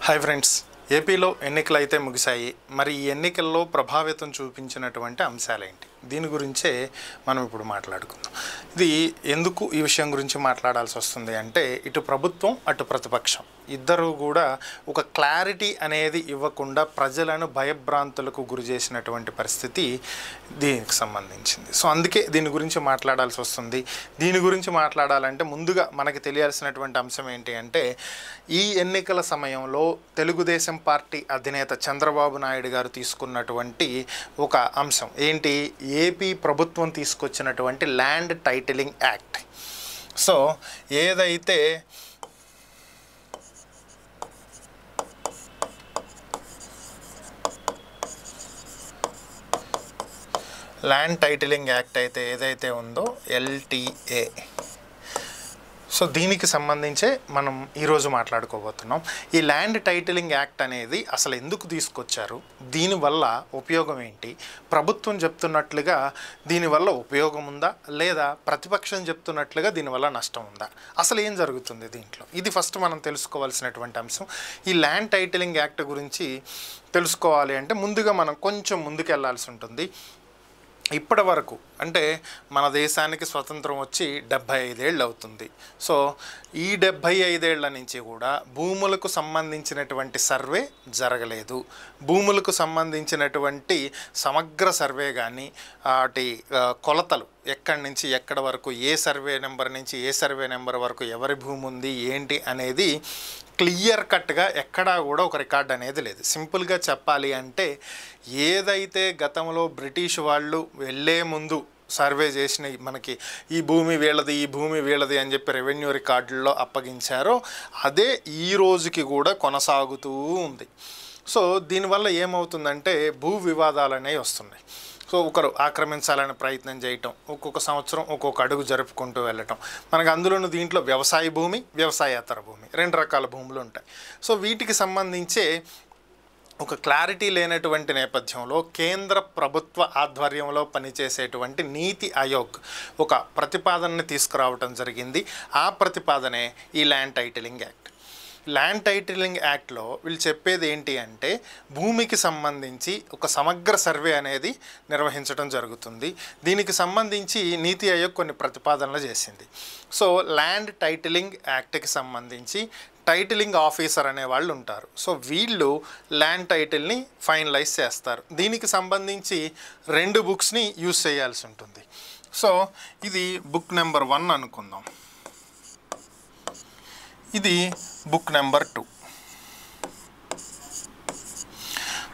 Hi friends, ఏపీలో ఎన్నికలు అయితే ముగిశాయి. మరి ఈ ఎన్నికల్లో ప్రభావితం చూపించినటువంటి అంశాలేంటి? దీని గురించే మనం ఇప్పుడు మాట్లాడుకుందాం. ఇది ఎందుకు ఈ విషయం గురించి మాట్లాడాల్సి వస్తుంది అంటే, ఇటు ప్రభుత్వం అటు ప్రతిపక్షం ఇద్దరూ కూడా ఒక క్లారిటీ అనేది ఇవ్వకుండా ప్రజలను భయభ్రాంతులకు గురి చేసినటువంటి పరిస్థితి దీనికి సంబంధించింది. సో అందుకే దీని గురించి మాట్లాడాల్సి వస్తుంది. దీని గురించి మాట్లాడాలంటే ముందుగా మనకి తెలియాల్సినటువంటి అంశం ఏంటి అంటే, ఈ ఎన్నికల సమయంలో తెలుగుదేశం పార్టీ అధినేత చంద్రబాబు నాయుడు గారు తీసుకున్నటువంటి ఒక అంశం ఏంటి? ఏపీ ప్రభుత్వం తీసుకొచ్చినటువంటి ల్యాండ్ టైటిలింగ్ యాక్ట్. సో ఏదైతే ల్యాండ్ టైటిలింగ్ యాక్ట్ ఏదైతే ఉందో ఎల్టీఏ, సో దీనికి సంబంధించే మనం ఈరోజు మాట్లాడుకోబోతున్నాం. ఈ ల్యాండ్ టైటిలింగ్ యాక్ట్ అనేది అసలు ఎందుకు తీసుకొచ్చారు, దీనివల్ల ఉపయోగం ఏంటి, ప్రభుత్వం చెప్తున్నట్లుగా దీనివల్ల ఉపయోగం ఉందా లేదా ప్రతిపక్షం చెప్తున్నట్లుగా దీనివల్ల నష్టం ఉందా, అసలు ఏం జరుగుతుంది దీంట్లో, ఇది ఫస్ట్ మనం తెలుసుకోవాల్సినటువంటి అంశం. ఈ ల్యాండ్ టైటిలింగ్ యాక్ట్ గురించి తెలుసుకోవాలి అంటే ముందుగా మనం కొంచెం ముందుకెళ్లాల్సి ఉంటుంది. ఇప్పటి వరకు అంటే మన దేశానికి స్వతంత్రం వచ్చి 75 ఏళ్ళు అవుతుంది. సో ఈ 75 ఏళ్ల నుంచి కూడా భూములకు సంబంధించినటువంటి సర్వే జరగలేదు. భూములకు సంబంధించినటువంటి సమగ్ర సర్వే కానీ వాటి కొలతలు ఎక్కడి నుంచి ఎక్కడి వరకు, ఏ సర్వే నెంబర్ నుంచి ఏ సర్వే నెంబర్ వరకు ఎవరి భూమి ఉంది ఏంటి అనేది క్లియర్ కట్గా ఎక్కడా కూడా ఒక రికార్డ్ అనేది లేదు. సింపుల్గా చెప్పాలి అంటే, ఏదైతే గతంలో బ్రిటిష్ వాళ్ళు వెళ్ళే ముందు సర్వే చేసిన మనకి ఈ భూమి వీళ్ళది ఈ భూమి వీళ్ళది అని చెప్పి రెవెన్యూ రికార్డుల్లో అప్పగించారో అదే ఈ రోజుకి కూడా కొనసాగుతూ ఉంది. సో దీనివల్ల ఏమవుతుందంటే భూ వివాదాలు అనేవి వస్తున్నాయి. సో ఒకరు ఆక్రమించాలని ప్రయత్నం చేయటం, ఒక్కొక్క సంవత్సరం ఒక్కొక్క అడుగు జరుపుకుంటూ వెళ్ళటం. మనకు అందులోనూ దీంట్లో వ్యవసాయ భూమి, వ్యవసాయేతర భూమి, రెండు రకాల భూములు ఉంటాయి. సో వీటికి సంబంధించే ఒక క్లారిటీ లేనటువంటి నేపథ్యంలో కేంద్ర ప్రభుత్వ ఆధ్వర్యంలో పనిచేసేటువంటి నీతి ఆయోగ్ ఒక ప్రతిపాదనని తీసుకురావటం జరిగింది. ఆ ప్రతిపాదనే ఈ land titling act. Land titling యాక్ట్లో వీళ్ళు చెప్పేది ఏంటి అంటే, భూమికి సంబంధించి ఒక సమగ్ర సర్వే అనేది నిర్వహించడం జరుగుతుంది. దీనికి సంబంధించి నీతి ఆయోగ్ కొన్ని ప్రతిపాదనలు చేసింది. సో ల్యాండ్ టైటిలింగ్ యాక్ట్కి సంబంధించి టైటిలింగ్ ఆఫీసర్ అనే వాళ్ళు ఉంటారు. సో వీళ్ళు ల్యాండ్ టైటిల్ని ఫైనలైజ్ చేస్తారు. దీనికి సంబంధించి 2 బుక్స్ని యూజ్ చేయాల్సి ఉంటుంది. సో ఇది బుక్ నెంబర్ 1 అనుకుందాం, ఇది బుక్ నెంబర్ 2.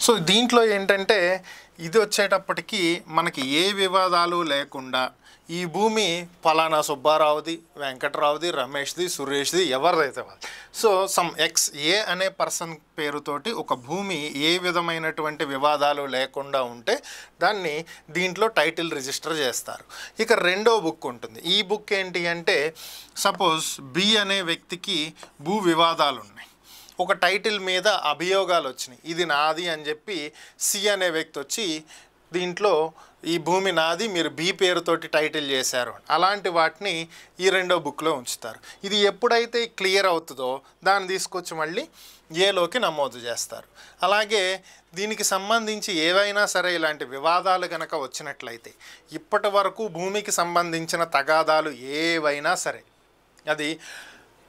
సో దీంట్లో ఏంటంటే, ఇది వచ్చేటప్పటికి మనకి ఏ వివాదాలు లేకుండా ఈ భూమి ఫలానా సుబ్బారావుది, వెంకటరావుది, రమేష్ది, సురేష్ది, ఎవరిదైతే వాళ్ళు, సో సమ్ ఎక్స్ ఏ అనే పర్సన్ పేరుతోటి ఒక భూమి ఏ విధమైనటువంటి వివాదాలు లేకుండా ఉంటే దాన్ని దీంట్లో టైటిల్ రిజిస్టర్ చేస్తారు. ఇక 2వ బుక్ ఉంటుంది. ఈ బుక్ ఏంటి అంటే, సపోజ్ బి అనే వ్యక్తికి భూ వివాదాలు ఉన్నాయి, ఒక టైటిల్ మీద అభియోగాలు వచ్చినాయి, ఇది నాది అని చెప్పి సి అనే వ్యక్తి వచ్చి దీంట్లో ఈ భూమి నాది, మీరు బి పేరుతోటి టైటిల్ చేశారు, అలాంటి వాటిని ఈ 2వ బుక్లో ఉంచుతారు. ఇది ఎప్పుడైతే క్లియర్ అవుతుందో దాన్ని తీసుకొచ్చి మళ్ళీ ఏలోకి నమోదు చేస్తారు. అలాగే దీనికి సంబంధించి ఏవైనా సరే ఇలాంటి వివాదాలు కనుక వచ్చినట్లయితే, ఇప్పటి వరకు భూమికి సంబంధించిన తగాదాలు ఏవైనా సరే, అది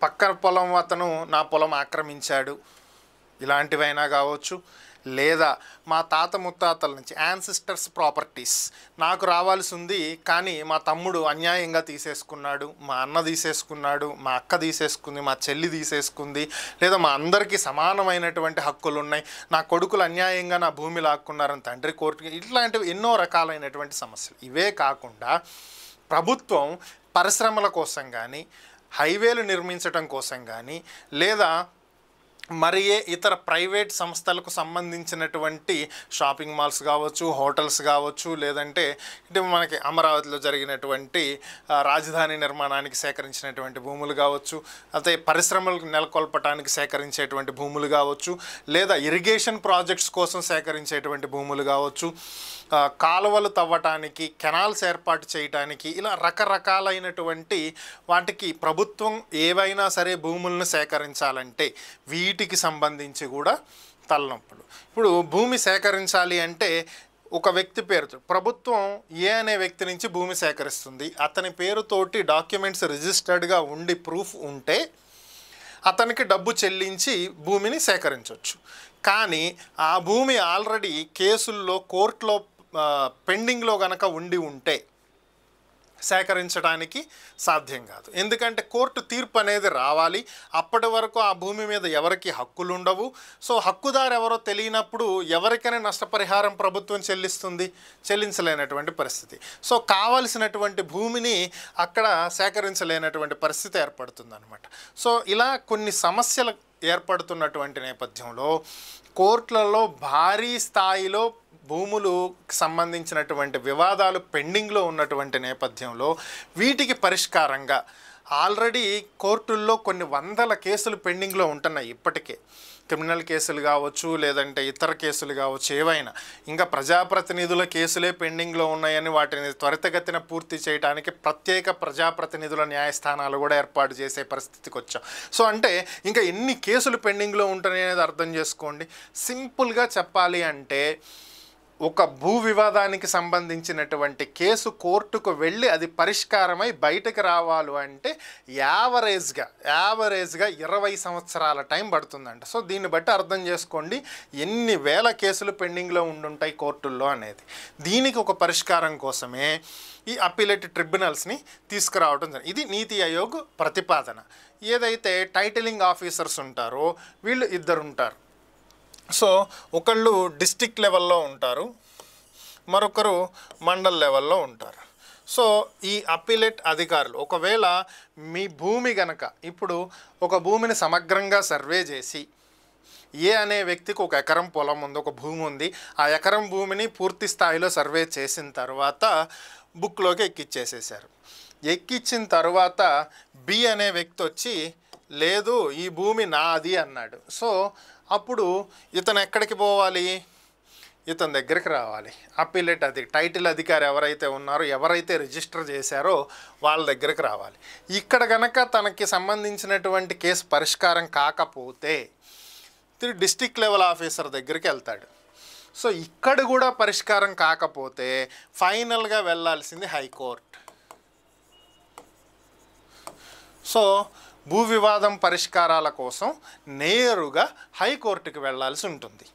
పక్కన పొలం అతను నా పొలం ఆక్రమించాడు ఇలాంటివైనా కావచ్చు, లేదా మా తాత ముత్తాతల నుంచి యాన్సిస్టర్స్ ప్రాపర్టీస్ నాకు రావాల్సి ఉంది కానీ మా తమ్ముడు అన్యాయంగా తీసేసుకున్నాడు, మా అన్న తీసేసుకున్నాడు, మా అక్క తీసేసుకుంది, మా చెల్లి తీసేసుకుంది, లేదా మా అందరికీ సమానమైనటువంటి హక్కులు ఉన్నాయి, నా కొడుకులు అన్యాయంగా నా భూమి లాక్కున్నారని తండ్రి కోర్టుకి, ఇట్లాంటివి ఎన్నో రకాలైనటువంటి సమస్యలు. ఇవే కాకుండా ప్రభుత్వం పరిశ్రమల కోసం కానీ, హైవేలు నిర్మించడం కోసం కానీ, లేదా మరి ఏ ఇతర ప్రైవేట్ సంస్థలకు సంబంధించినటువంటి షాపింగ్ మాల్స్ కావచ్చు, హోటల్స్ కావచ్చు, లేదంటే ఇటు మనకి అమరావతిలో జరిగినటువంటి రాజధాని నిర్మాణానికి సేకరించినటువంటి భూములు కావచ్చు, అయితే పరిశ్రమలకు నెలకొల్పటానికి సేకరించేటువంటి భూములు కావచ్చు, లేదా ఇరిగేషన్ ప్రాజెక్ట్స్ కోసం సేకరించేటువంటి భూములు కావచ్చు, కాలువలు తవ్వటానికి, కెనాల్స్ ఏర్పాటు చేయడానికి, ఇలా రకరకాలైనటువంటి వాటికి ప్రభుత్వం ఏవైనా సరే భూములను సేకరించాలంటే వీటికి సంబంధించి కూడా తలనొప్పులు. ఇప్పుడు భూమి సేకరించాలి అంటే ఒక వ్యక్తి పేరుతో ప్రభుత్వం ఏ అనే వ్యక్తి నుంచి భూమి సేకరిస్తుంది, అతని పేరుతోటి డాక్యుమెంట్స్ రిజిస్టర్డ్గా ఉండి ప్రూఫ్ ఉంటే అతనికి డబ్బు చెల్లించి భూమిని సేకరించవచ్చు. కానీ ఆ భూమి ఆల్రెడీ కేసుల్లో కోర్టులో పెండింగ్లో గనక ఉండి ఉంటే సేకరించడానికి సాధ్యం కాదు. ఎందుకంటే కోర్టు తీర్పు అనేది రావాలి, అప్పటి వరకు ఆ భూమి మీద ఎవరికి హక్కులు ఉండవు. సో హక్కుదారు ఎవరో తెలియనప్పుడు ఎవరికైనా నష్టపరిహారం ప్రభుత్వం చెల్లించలేనటువంటి పరిస్థితి. సో కావలసినటువంటి భూమిని అక్కడ సేకరించలేనటువంటి పరిస్థితి ఏర్పడుతుంది అన్నమాట. సో ఇలా కొన్ని సమస్యలు ఏర్పడుతున్నటువంటి నేపథ్యంలో కోర్టులలో భారీ స్థాయిలో భూములకు సంబంధించినటువంటి వివాదాలు పెండింగ్లో ఉన్నటువంటి నేపథ్యంలో వీటికి పరిష్కారంగా ఆల్రెడీ కోర్టుల్లో కొన్ని వందల కేసులు పెండింగ్లో ఉంటున్నాయి. ఇప్పటికే క్రిమినల్ కేసులు కావచ్చు, లేదంటే ఇతర కేసులు కావచ్చు, ఏవైనా ఇంకా ప్రజాప్రతినిధుల కేసులే పెండింగ్లో ఉన్నాయని వాటిని త్వరితగతిన పూర్తి చేయడానికి ప్రత్యేక ప్రజాప్రతినిధుల న్యాయస్థానాలు కూడా ఏర్పాటు చేసే పరిస్థితికి వచ్చాం. సో అంటే ఇంకా ఎన్ని కేసులు పెండింగ్లో ఉంటాయి అనేది అర్థం చేసుకోండి. సింపుల్గా చెప్పాలి అంటే ఒక భూ వివాదానికి సంబంధించినటువంటి కేసు కోర్టుకు వెళ్ళి అది పరిష్కారమై బయటకు రావాలి అంటే యావరేజ్గా 20 సంవత్సరాల టైం పడుతుందంట. సో దీన్ని బట్టి అర్థం చేసుకోండి ఎన్ని వేల కేసులు పెండింగ్లో ఉండుంటాయి కోర్టుల్లో అనేది. దీనికి ఒక పరిష్కారం కోసమే ఈ అప్పీలేట్ ట్రిబ్యునల్స్ని తీసుకురావడం జరిగింది. ఇది నీతి ఆయోగ్ ప్రతిపాదన. ఏదైతే టైటిలింగ్ ఆఫీసర్స్ ఉంటారో వీళ్ళు ఇద్దరు ఉంటారు. సో ఒకళ్ళు డిస్ట్రిక్ట్ లెవెల్లో ఉంటారు, మరొకరు మండల్ లెవెల్లో ఉంటారు. సో ఈ అప్పీలేట్ అధికారులు ఒకవేళ మీ భూమి గనక ఇప్పుడు ఒక భూమిని సమగ్రంగా సర్వే చేసి ఏ అనే వ్యక్తికి 1 ఎకరం పొలం ఉంది, ఒక భూమి ఉంది, ఆ ఎకరం భూమిని పూర్తి స్థాయిలో సర్వే చేసిన తర్వాత బుక్లోకి ఎక్కిచ్చేసేసారు. ఎక్కిచ్చిన తర్వాత బి అనే వ్యక్తి వచ్చి లేదు ఈ భూమి నాది అన్నాడు. సో అప్పుడు ఇతను ఎక్కడికి పోవాలి, ఇతని దగ్గరికి రావాలి. అప్పీలేట్ టైటిల్ అధికారి ఎవరైతే ఉన్నారో, ఎవరైతే రిజిస్టర్ చేశారో వాళ్ళ దగ్గరికి రావాలి. ఇక్కడ కనుక తనకి సంబంధించినటువంటి కేసు పరిష్కారం కాకపోతే డిస్ట్రిక్ట్ లెవెల్ ఆఫీసర్ దగ్గరికి వెళ్తాడు. సో ఇక్కడ కూడా పరిష్కారం కాకపోతే ఫైనల్గా వెళ్ళాల్సింది హైకోర్టు. సో భూ వివాదం పరిష్కారాల కోసం నేరుగా హైకోర్టుకి వెళ్ళాల్సి ఉంటుంది.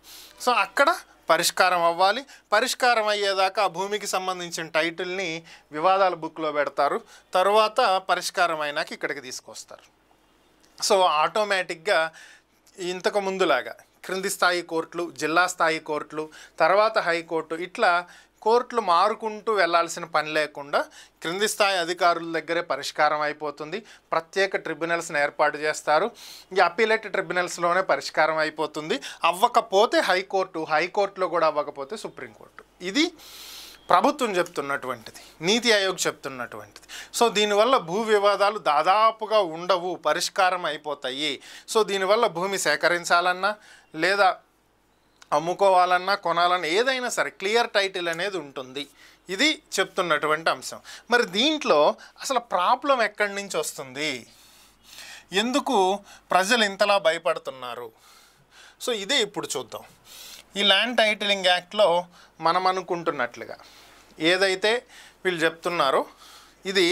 సో అక్కడ పరిష్కారం అవ్వాలి. పరిష్కారం అయ్యేదాకా ఆ భూమికి సంబంధించిన టైటిల్ని వివాదాల బుక్లో పెడతారు. తర్వాత పరిష్కారం అయినాక ఇక్కడికి తీసుకొస్తారు. సో ఆటోమేటిక్గా ఇంతకు ముందులాగా క్రింది స్థాయి కోర్టులు, జిల్లా స్థాయి కోర్టులు, తర్వాత హైకోర్టు, ఇట్లా కోర్టులు మారుకుంటూ వెళ్లాల్సిన పని లేకుండా క్రింది స్థాయి అధికారుల దగ్గరే పరిష్కారం అయిపోతుంది. ప్రత్యేక ట్రిబ్యునల్స్ని ఏర్పాటు చేస్తారు. ఈ అప్పీలేట్ ట్రిబ్యునల్స్లోనే పరిష్కారం అయిపోతుంది. అవ్వకపోతే హైకోర్టులో కూడా అవ్వకపోతే సుప్రీంకోర్టు. ఇది ప్రభుత్వం చెప్తున్నటువంటిది, నీతి ఆయోగ్ చెప్తున్నటువంటిది. సో దీనివల్ల భూ వివాదాలు దాదాపుగా ఉండవు, పరిష్కారం అయిపోతాయి. సో దీనివల్ల భూమి సేకరించాలన్నా లేదా అమ్ముకోవాలన్నా కొనాలన్నా ఏదైనా సరే క్లియర్ టైటిల్ అనేది ఉంటుంది. ఇది చెప్తున్నటువంటి అంశం. మరి దీంట్లో అసలు ప్రాబ్లం ఎక్కడి నుంచి వస్తుంది, ఎందుకు ప్రజలు ఇంతలా భయపడుతున్నారు? సో ఇదే ఇప్పుడు చూద్దాం. ఈ ల్యాండ్ టైటిలింగ్ యాక్ట్లో మనం అనుకుంటున్నట్లుగా ఏదైతే వీళ్ళు చెప్తున్నారో ఇది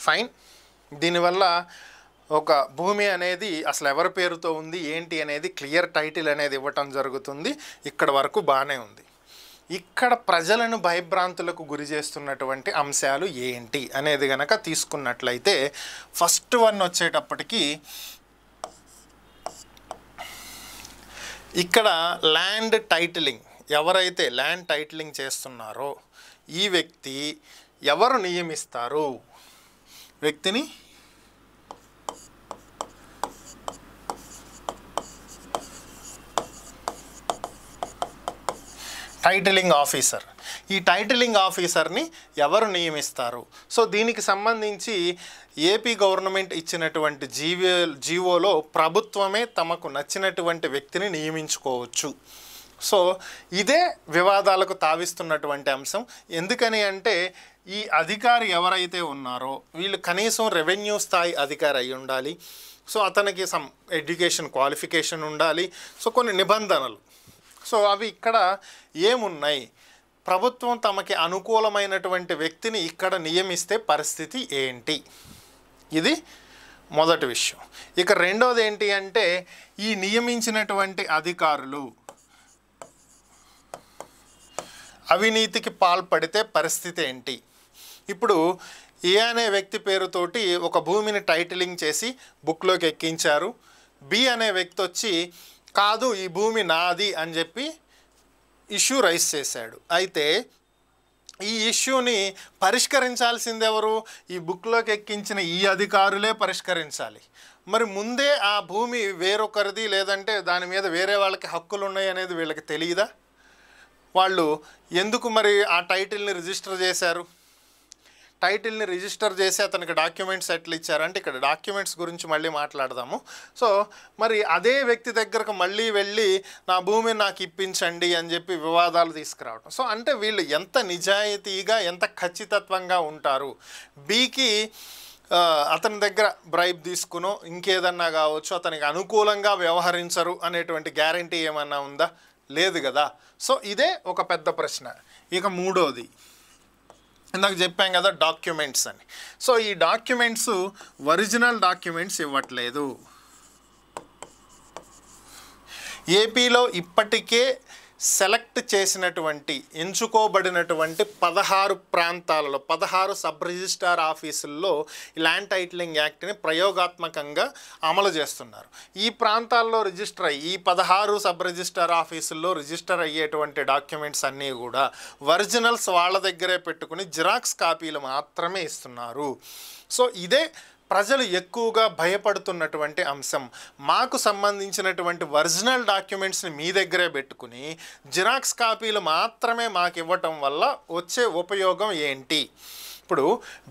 ఫైన్. దీనివల్ల ఒక భూమి అనేది అసలు ఎవరి పేరుతో ఉంది ఏంటి అనేది క్లియర్ టైటిల్ అనేది ఇవ్వటం జరుగుతుంది. ఇక్కడ వరకు బాగానే ఉంది. ఇక్కడ ప్రజలను భయభ్రాంతులకు గురి చేస్తున్నటువంటి అంశాలు ఏంటి అనేది గనక తీసుకున్నట్లయితే ఫస్ట్ వన్ వచ్చేటప్పటికి ఇక్కడ ల్యాండ్ టైటిలింగ్, ఎవరైతే ల్యాండ్ టైటిలింగ్ చేస్తున్నారో ఈ వ్యక్తి ఎవరు నియమిస్తారు? వ్యక్తిని టైటిలింగ్ ఆఫీసర్. ఈ టైటిలింగ్ ఆఫీసర్ని ఎవరు నియమిస్తారు? సో దీనికి సంబంధించి ఏపీ గవర్నమెంట్ ఇచ్చినటువంటి జీవోలో ప్రభుత్వమే తమకు నచ్చినటువంటి వ్యక్తిని నియమించుకోవచ్చు. సో ఇదే వివాదాలకు తావిస్తున్నటువంటి అంశం. ఎందుకని అంటే ఈ అధికారి ఎవరైతే ఉన్నారో వీళ్ళు కనీసం రెవెన్యూ స్థాయి అధికారి అయి ఉండాలి. సో అతనికి సమ్ ఎడ్యుకేషన్ క్వాలిఫికేషన్ ఉండాలి. సో కొన్ని నిబంధనలు, సో అవి ఇక్కడ ఏమున్నాయి? ప్రభుత్వం తమకి అనుకూలమైనటువంటి వ్యక్తిని ఇక్కడ నియమిస్తే పరిస్థితి ఏంటి? ఇది మొదటి విషయం. ఇక రెండోది ఏంటి అంటే ఈ నియమించినటువంటి అధికారులు అవినీతికి పాల్పడితే పరిస్థితి ఏంటి? ఇప్పుడు ఏ అనే వ్యక్తి పేరుతోటి ఒక భూమిని టైటిలింగ్ చేసి బుక్లోకి ఎక్కించారు. బి అనే వ్యక్తి వచ్చి కాదు ఈ భూమి నాది అని చెప్పి ఇష్యూ రైజ్ చేశాడు. అయితే ఈ ఇష్యూని పరిష్కరించాల్సింది ఎవరు? ఈ బుక్లోకి ఎక్కించిన ఈ అధికారులే పరిష్కరించాలి. మరి ముందే ఆ భూమి వేరొకరిది లేదంటే దాని మీద వేరే వాళ్ళకి హక్కులు ఉన్నాయి అనేది వీళ్ళకి తెలియదా? వాళ్ళు ఎందుకు మరి ఆ టైటిల్ని రిజిస్టర్ చేశారు? టైటిల్ని రిజిస్టర్ చేసి అతనికి డాక్యుమెంట్స్ ఎట్లా ఇచ్చారంటే ఇక్కడ డాక్యుమెంట్స్ గురించి మళ్ళీ మాట్లాడదాము. సో మరి అదే వ్యక్తి దగ్గరకు మళ్ళీ వెళ్ళి నా భూమిని నాకు ఇప్పించండి అని చెప్పి వివాదాలు తీసుకురావడం. సో అంటే వీళ్ళు ఎంత నిజాయితీగా ఎంత ఖచ్చితత్వంగా ఉంటారు? బీకి అతని దగ్గర బ్రైబ్ తీసుకునో ఇంకేదన్నా కావచ్చు అతనికి అనుకూలంగా వ్యవహరించరు అనేటువంటి గ్యారంటీ ఏమన్నా ఉందా? లేదు కదా. సో ఇదే ఒక పెద్ద ప్రశ్న. ఇక మూడోది ఇందాక చెప్పాం కదా డాక్యుమెంట్స్ అని. సో ఈ డాక్యుమెంట్స్ ఒరిజినల్ డాక్యుమెంట్స్ ఇవ్వట్లేదు. ఏపీలో ఇప్పటికే సెలెక్ట్ చేసినటువంటి ఎంచుకోబడినటువంటి 16 ప్రాంతాలలో 16 సబ్ రిజిస్ట్రార్ ఆఫీసుల్లో ల్యాండ్ టైటిలింగ్ యాక్ట్ని ప్రయోగాత్మకంగా అమలు చేస్తున్నారు. ఈ ప్రాంతాల్లో రిజిస్టర్ అయ్యి ఈ 16 సబ్ రిజిస్ట్రార్ ఆఫీసుల్లో రిజిస్టర్ అయ్యేటువంటి డాక్యుమెంట్స్ అన్నీ కూడా ఒరిజినల్స్ వాళ్ళ దగ్గరే పెట్టుకుని జిరాక్స్ కాపీలు మాత్రమే ఇస్తున్నారు. సో ఇదే ప్రజలు ఎక్కువగా భయపడుతున్నటువంటి అంశం. మాకు సంబంధించినటువంటి ఒరిజినల్ డాక్యుమెంట్స్ని మీ దగ్గరే పెట్టుకుని జిరాక్స్ కాపీలు మాత్రమే మాకు ఇవ్వటం వల్ల వచ్చే ఉపయోగం ఏంటి? ఇప్పుడు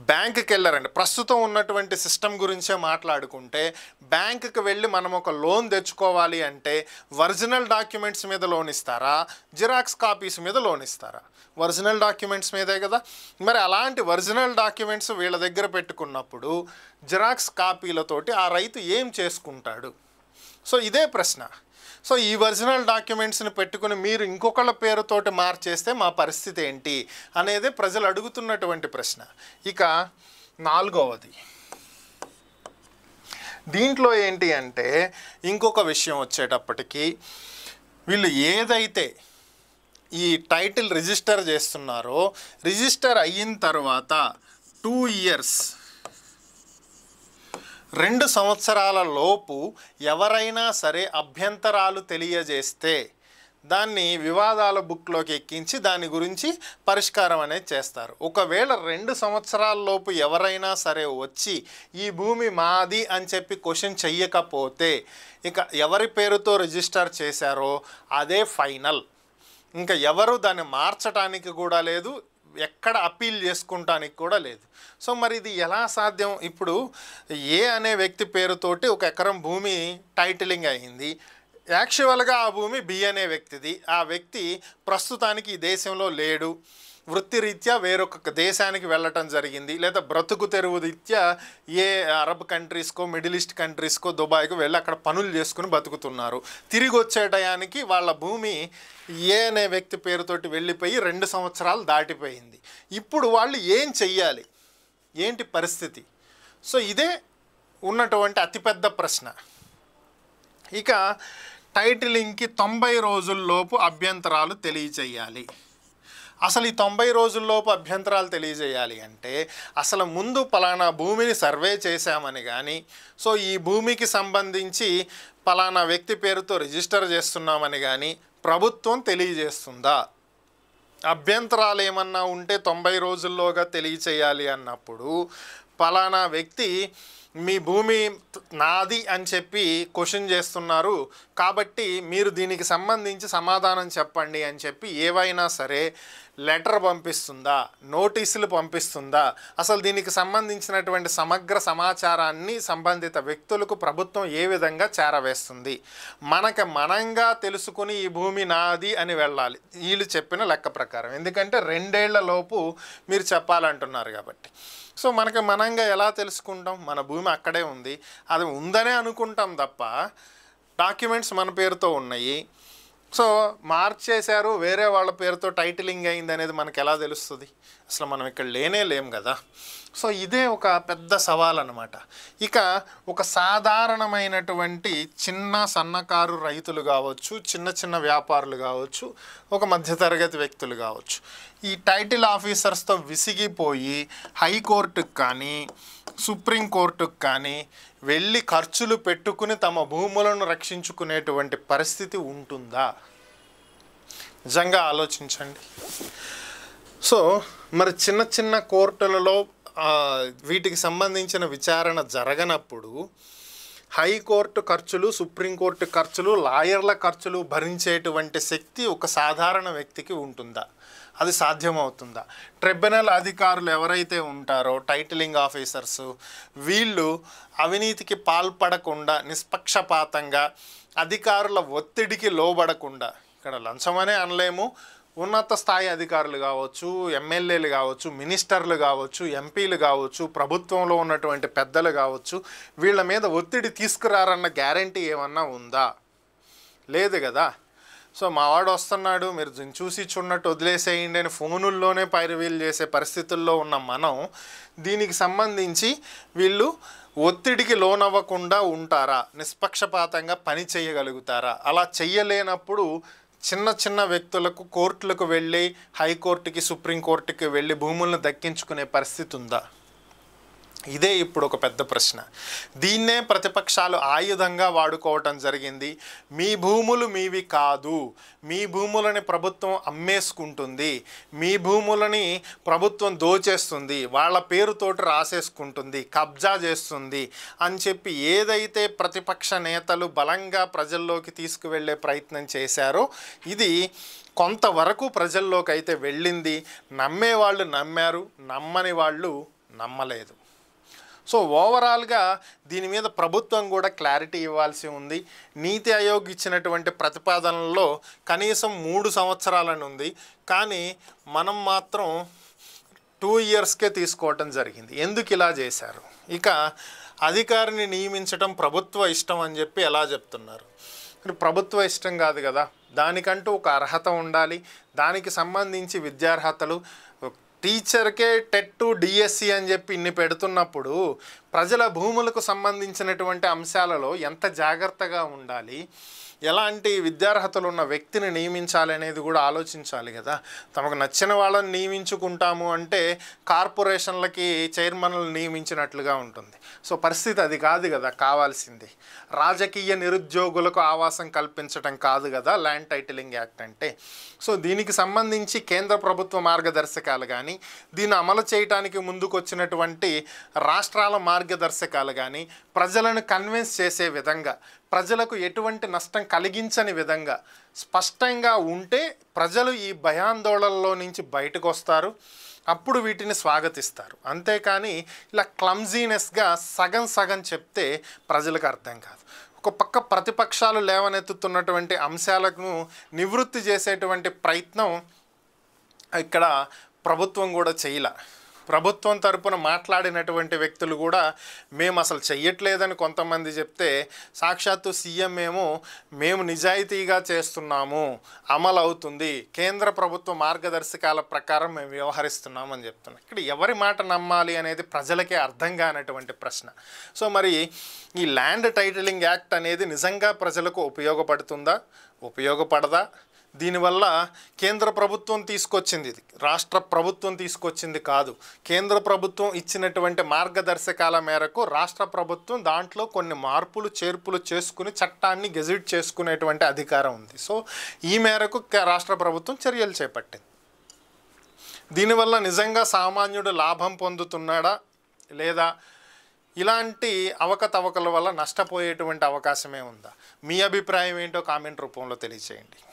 బ్యాంకుకి వెళ్ళారండి, ప్రస్తుతం ఉన్నటువంటి సిస్టమ్ గురించే మాట్లాడుకుంటే బ్యాంకుకి వెళ్ళి మనం ఒక లోన్ తెచ్చుకోవాలి అంటే ఒరిజినల్ డాక్యుమెంట్స్ మీద లోన్ ఇస్తారా, జిరాక్స్ కాపీస్ మీద లోన్ ఇస్తారా? ఒరిజినల్ డాక్యుమెంట్స్ మీదే కదా. మరి అలాంటి ఒరిజినల్ డాక్యుమెంట్స్ వీళ్ళ దగ్గర పెట్టుకున్నప్పుడు జిరాక్స్ కాపీలతోటి ఆ రైతు ఏం చేసుకుంటాడు? సో ఇదే ప్రశ్న. సో ఈ ఒరిజినల్ డాక్యుమెంట్స్ని పెట్టుకుని మీరు ఇంకొకళ్ళ పేరుతోటి మార్చేస్తే మా పరిస్థితి ఏంటి అనేది ప్రజలు అడుగుతున్నటువంటి ప్రశ్న. ఇక నాలుగవది దీంట్లో ఏంటి అంటే ఇంకొక విషయం వచ్చేటప్పటికి వీళ్ళు ఏదైతే ఈ టైటిల్ రిజిస్టర్ చేస్తున్నారో రిజిస్టర్ అయిన తర్వాత 2 years 2 సంవత్సరాల లోపు ఎవరైనా సరే అభ్యంతరాలు తెలియజేస్తే దాన్ని వివాదాల బుక్లోకి ఎక్కించి దాని గురించి పరిష్కారం అనేది చేస్తారు. ఒకవేళ 2 సంవత్సరాల లోపు ఎవరైనా సరే వచ్చి ఈ భూమి మాది అని చెప్పి క్వశ్చన్ చెయ్యకపోతే ఇక ఎవరి పేరుతో రిజిస్టర్ చేశారో అదే ఫైనల్. ఇంకా ఎవరు దాన్ని మార్చడానికి కూడా లేదు, ఎక్కడ అప్పీల్ చేసుకుంటానికి కూడా లేదు. సో మరి ఇది ఎలా సాధ్యం? ఇప్పుడు ఏ అనే వ్యక్తి పేరుతోటి 1 ఎకరం భూమి టైటిలింగ్ అయింది. యాక్చువల్గా ఆ భూమి బి అనే వ్యక్తిది. ఆ వ్యక్తి ప్రస్తుతానికి ఈ దేశంలో లేడు, వృత్తిరీత్యా వేరొక దేశానికి వెళ్ళటం జరిగింది, లేదా బ్రతుకు తెరువు రీత్యా ఏ అరబ్ కంట్రీస్కో మిడిల్ ఈస్ట్ కంట్రీస్కో దుబాయ్కో వెళ్ళి అక్కడ పనులు చేసుకుని బతుకుతున్నారు. తిరిగి వచ్చే టయానికి వాళ్ళ భూమి ఏ అనే వ్యక్తి పేరుతోటి వెళ్ళిపోయి 2 సంవత్సరాలు దాటిపోయింది. ఇప్పుడు వాళ్ళు ఏం చెయ్యాలి? ఏంటి పరిస్థితి? సో ఇదే ఉన్నటువంటి అతిపెద్ద ప్రశ్న. ఇక టైటిలింగ్కి 90 రోజుల్లోపు అభ్యంతరాలు తెలియచేయాలి. అసలు ఈ 90 రోజుల్లోపు అభ్యంతరాలు తెలియజేయాలి అంటే అసలు ముందు పలానా భూమిని సర్వే చేశామని కానీ, సో ఈ భూమికి సంబంధించి పలానా వ్యక్తి పేరుతో రిజిస్టర్ చేస్తున్నామని కానీ ప్రభుత్వం తెలియజేస్తుందా? అభ్యంతరాలు ఏమన్నా ఉంటే 90 రోజుల్లోగా తెలియచేయాలి అన్నప్పుడు పలానా వ్యక్తి మీ భూమి నాది అని చెప్పి క్వశ్చన్ చేస్తున్నారు కాబట్టి మీరు దీనికి సంబంధించి సమాధానం చెప్పండి అని చెప్పి ఏవైనా సరే లెటర్ పంపిస్తుందా, నోటీసులు పంపిస్తుందా, అసలు దీనికి సంబంధించినటువంటి సమగ్ర సమాచారాన్ని సంబంధిత వ్యక్తులకు ప్రభుత్వం ఏ విధంగా చేరవేస్తుంది? మనంగా తెలుసుకుని ఈ భూమి నాది అని వెళ్ళాలి వీళ్ళు చెప్పిన లెక్క ప్రకారం. ఎందుకంటే 2 ఏళ్ల లోపు మీరు చెప్పాలంటున్నారు కాబట్టి. సో మనంగా ఎలా తెలుసుకుంటాం? మన భూమి అక్కడే ఉంది, అది ఉందనే అనుకుంటాం తప్ప డాక్యుమెంట్స్ మన పేరుతో ఉన్నాయి. సో మార్చేశారు, వేరే వాళ్ళ పేరుతో టైటిలింగ్ అయింది అనేది మనకు ఎలా తెలుస్తుంది? అసలు మనం ఇక్కడ లేం కదా. సో ఇదే ఒక పెద్ద సవాల్ అన్నమాట. ఇక ఒక సాధారణమైనటువంటి చిన్న సన్నకారు రైతులు కావచ్చు, చిన్న వ్యాపారులు కావచ్చు, ఒక మధ్యతరగతి వ్యక్తులు కావచ్చు, ఈ టైటిల్ ఆఫీసర్స్తో విసిగిపోయి హైకోర్టుకు కానీ సుప్రీంకోర్టుకు కానీ వెళ్ళి ఖర్చులు పెట్టుకుని తమ భూములను రక్షించుకునేటువంటి పరిస్థితి ఉంటుందా? నిజంగా ఆలోచించండి. సో మరి చిన్న కోర్టులలో వీటికి సంబంధించిన విచారణ జరగనప్పుడు హైకోర్టు ఖర్చులు, సుప్రీంకోర్టు ఖర్చులు, లాయర్ల ఖర్చులు భరించేటువంటి శక్తి ఒక సాధారణ వ్యక్తికి ఉంటుందా? అది సాధ్యమవుతుందా? ట్రిబ్యునల్ అధికారులు ఎవరైతే ఉంటారో టైటిలింగ్ ఆఫీసర్సు, వీళ్ళు అవినీతికి పాల్పడకుండా నిష్పక్షపాతంగా అధికారుల ఒత్తిడికి లోబడకుండా, ఇక్కడ లంచమనే అనలేము, ఉన్నత స్థాయి అధికారులు కావచ్చు, ఎమ్మెల్యేలు కావచ్చు, మినిస్టర్లు కావచ్చు, ఎంపీలు కావచ్చు, ప్రభుత్వంలో ఉన్నటువంటి పెద్దలు కావచ్చు, వీళ్ళ మీద ఒత్తిడి తీసుకురారన్న గ్యారంటీ ఏమన్నా ఉందా? లేదు కదా. సో మావాడు వస్తున్నాడు, మీరు చూసి చూడనట్టు వదిలేసేయండి అని ఫోనుల్లోనే పైరవీలు చేసే పరిస్థితుల్లో ఉన్న మనం దీనికి సంబంధించి వీళ్ళు ఒత్తిడికి లోనవ్వకుండా ఉంటారా? నిష్పక్షపాతంగా పని చేయగలుగుతారా? అలా చెయ్యలేనప్పుడు చిన్న వ్యక్తులకు కోర్టులకు వెళ్ళి హైకోర్టుకి సుప్రీంకోర్టుకి వెళ్ళి భూములను దక్కించుకునే పరిస్థితి ఉందా? ఇదే ఇప్పుడు ఒక పెద్ద ప్రశ్న. దీన్నే ప్రతిపక్షాలు ఆయుధంగా వాడుకోవటం జరిగింది. మీ భూములు మీవి కాదు, మీ భూములని ప్రభుత్వం అమ్మేసుకుంటుంది, మీ భూములని ప్రభుత్వం దోచేస్తుంది, వాళ్ళ పేరుతోటి రాసేసుకుంటుంది, కబ్జా చేస్తుంది అని చెప్పి ఏదైతే ప్రతిపక్ష నేతలు బలంగా ప్రజల్లోకి తీసుకువెళ్ళే ప్రయత్నం చేశారో ఇది కొంతవరకు ప్రజల్లోకి అయితే వెళ్ళింది. నమ్మేవాళ్ళు నమ్మారు, నమ్మని వాళ్ళు నమ్మలేదు. సో ఓవరాల్గా దీని మీద ప్రభుత్వం కూడా క్లారిటీ ఇవ్వాల్సి ఉంది. నీతి ఆయోగ్ ఇచ్చినటువంటి ప్రతిపాదనలో కనీసం 3 సంవత్సరాలని ఉంది, కానీ మనం మాత్రం 2 ఇయర్స్కే తీసుకోవటం జరిగింది. ఎందుకు ఇలా చేశారు? ఇక అధికారిని నియమించడం ప్రభుత్వ ఇష్టం అని చెప్పి ఎలా చెప్తున్నారు? ప్రభుత్వ ఇష్టం కాదు కదా, దానికంటూ ఒక అర్హత ఉండాలి. దానికి సంబంధించి విద్యార్హతలు, టీచర్కే టెట్ డిఎస్సి అని చెప్పి ఇన్ని పెడుతున్నప్పుడు ప్రజల భూములకు సంబంధించినటువంటి అంశాలలో ఎంత జాగ్రత్తగా ఉండాలి, ఎలాంటి విద్యార్హతలు ఉన్న వ్యక్తిని నియమించాలి అనేది కూడా ఆలోచించాలి కదా. తమకు నచ్చిన వాళ్ళని నియమించుకుంటాము అంటే కార్పొరేషన్లకి చైర్మన్లు నియమించినట్లుగా ఉంటుంది. సో పరిస్థితి అది కాదు కదా కావాల్సింది. రాజకీయ నిరుద్యోగులకు ఆవాసం కల్పించడం కాదు కదా ల్యాండ్ టైటిలింగ్ యాక్ట్ అంటే. సో దీనికి సంబంధించి కేంద్ర ప్రభుత్వ మార్గదర్శకాలు కానీ, దీన్ని అమలు చేయడానికి ముందుకు వచ్చినటువంటి రాష్ట్రాల మార్గదర్శకాలు కానీ ప్రజలను కన్విన్స్ చేసే విధంగా, ప్రజలకు ఎటువంటి నష్టం కలిగించని విధంగా స్పష్టంగా ఉంటే ప్రజలు ఈ భయాందోళనలో నుంచి బయటకు వస్తారు, అప్పుడు వీటిని స్వాగతిస్తారు. అంతేకాని ఇలా క్లమ్జీనెస్గా సగం చెప్తే ప్రజలకు అర్థం కాదు. ఒక పక్క ప్రతిపక్షాలు లేవనెత్తుతున్నటువంటి అంశాలను నివృత్తి చేసేటువంటి ప్రయత్నం ఇక్కడ ప్రభుత్వం కూడా చేయలే. ప్రభుత్వం తరపున మాట్లాడినటువంటి వ్యక్తులు కూడా మేము అసలు చెయ్యట్లేదని కొంతమంది చెప్తే, సాక్షాత్తు సీఎం మేము నిజాయితీగా చేస్తున్నాము, అమలు అవుతుంది, కేంద్ర ప్రభుత్వ మార్గదర్శకాల ప్రకారం మేము వ్యవహరిస్తున్నాము అని చెప్తున్నాం. ఇక్కడ ఎవరి మాట నమ్మాలి అనేది ప్రజలకే అర్థం కానటువంటి ప్రశ్న. సో మరి ఈ ల్యాండ్ టైటిలింగ్ యాక్ట్ అనేది నిజంగా ప్రజలకు ఉపయోగపడుతుందా, ఉపయోగపడదా? దీనివల్ల కేంద్ర ప్రభుత్వం తీసుకొచ్చింది, ఇది రాష్ట్ర ప్రభుత్వం తీసుకొచ్చింది కాదు. కేంద్ర ప్రభుత్వం ఇచ్చినటువంటి మార్గదర్శకాల మేరకు రాష్ట్ర ప్రభుత్వం దాంట్లో కొన్ని మార్పులు చేర్పులు చేసుకుని చట్టాన్ని గెజిట్ చేసుకునేటువంటి అధికారం ఉంది. సో ఈ మేరకు రాష్ట్ర ప్రభుత్వం చర్యలు చేపట్టింది. దీనివల్ల నిజంగా సామాన్యుడు లాభం పొందుతున్నాడా లేదా? ఇలాంటి అవకతవకల వల్ల నష్టపోయేటువంటి అవకాశమే ఉందా? మీ అభిప్రాయం ఏంటో కామెంట్ రూపంలో తెలియచేయండి.